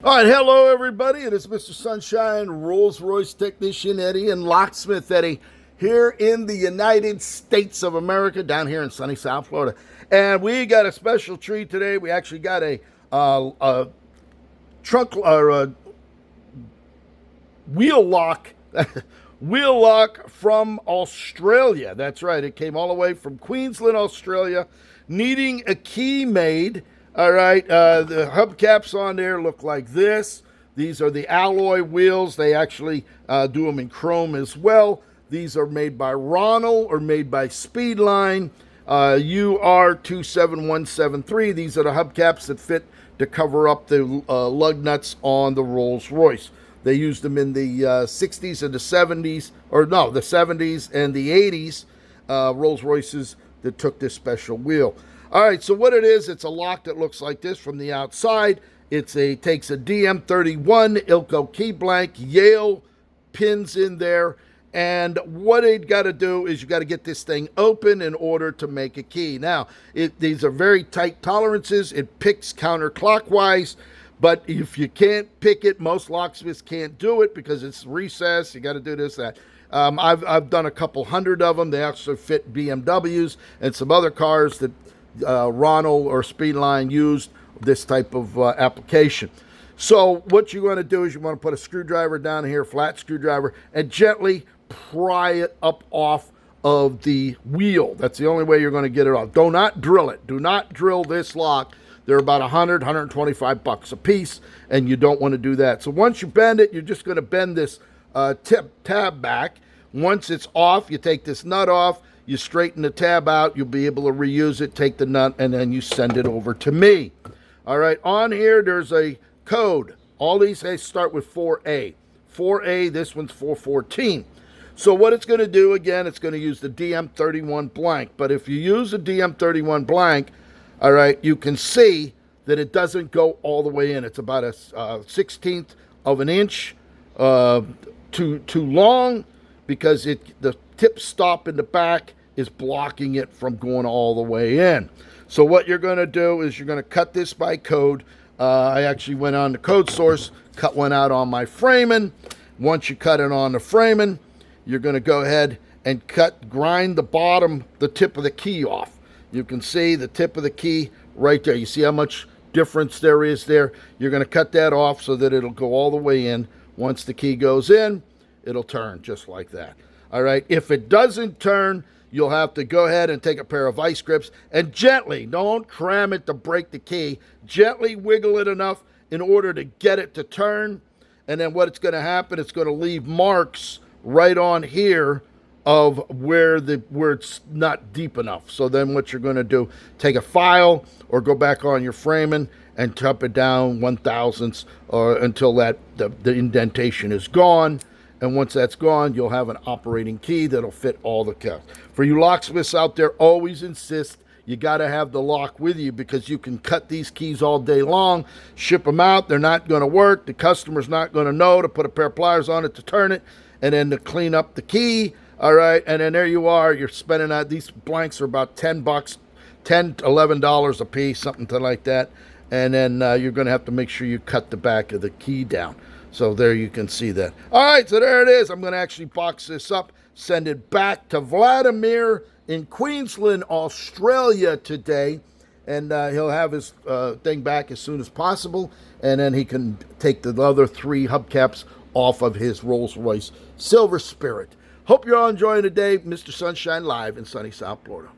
All right, hello everybody. It is Mr. Sunshine, Rolls-Royce technician Eddy, and Locksmith Eddy here in the United States of America, down here in sunny South Florida. And we got a special treat today. We actually got a trunk or a wheel lock, wheel lock from Australia. That's right. It came all the way from Queensland, Australia, needing a key made. All right, the hubcaps on there look like this. These are the alloy wheels. They actually do them in chrome as well. These are made by Ronald or made by Speedline. UR27173. These are the hubcaps that fit to cover up the lug nuts on the Rolls-Royce. They used them in the 60s and the 70s, or no, the 70s and the 80s Rolls-Royces that took this special wheel. All right, so what it is, it's a lock that looks like this from the outside. Takes a DM31 Ilco key blank, Yale pins in there, and what it got to do is you got to get this thing open in order to make a key. Now, these are very tight tolerances. It picks counterclockwise, but if you can't pick it, most locksmiths can't do it because it's recessed. You got to do this, that. I've done a couple hundred of them. They actually fit BMWs and some other cars that Ronald or Speedline used this type of application. So what you want to do is you want to put a screwdriver down here, flat screwdriver, and gently pry it up off of the wheel. That's the only way you're going to get it off. Do not drill it. Do not drill this lock. They're about 100, 125 bucks a piece, and you don't want to do that. So once you bend it, you're just going to bend this tab back. Once it's off, you take this nut off, you straighten the tab out, you'll be able to reuse it, take the nut, and then you send it over to me. All right, on here, there's a code. All these start with 4A. 4A, this one's 414. So what it's going to do, again, it's going to use the DM31 blank. But if you use a DM31 blank, all right, you can see that it doesn't go all the way in. It's about a 16th of an inch too long because the tip stop in the back is blocking it from going all the way in. So what you're going to do is you're going to cut this by code. I actually went on the code source, cut one out on my framing. Once you cut it on the framing, you're going to go ahead and grind the tip of the key off. You can see the tip of the key right there. You see how much difference there is there? You're going to cut that off so that it'll go all the way in. Once the key goes in, it'll turn just like that. All right, if it doesn't turn, you'll have to go ahead and take a pair of vice grips and gently, don't cram it to break the key, gently wiggle it enough in order to get it to turn. And then what it's going to happen, it's going to leave marks right on here of where it's not deep enough. So then what you're going to do, take a file or go back on your framing and tap it down 1/1000ths until the indentation is gone. And once that's gone, you'll have an operating key that'll fit all the keys. For you locksmiths out there, always insist you got to have the lock with you because you can cut these keys all day long, ship them out. They're not going to work. The customer's not going to know to put a pair of pliers on it to turn it and then to clean up the key. All right, and then there you are. You're spending out. These blanks are about 10 bucks, $10 to $11 a piece, something like that. And then you're going to have to make sure you cut the back of the key down. So there you can see that. All right, so there it is. I'm going to actually box this up, send it back to Vladimir in Queensland, Australia today. And he'll have his thing back as soon as possible. And then he can take the other 3 hubcaps off of his Rolls-Royce Silver Spirit. Hope you're all enjoying the day. Mr. Sunshine live in sunny South Florida.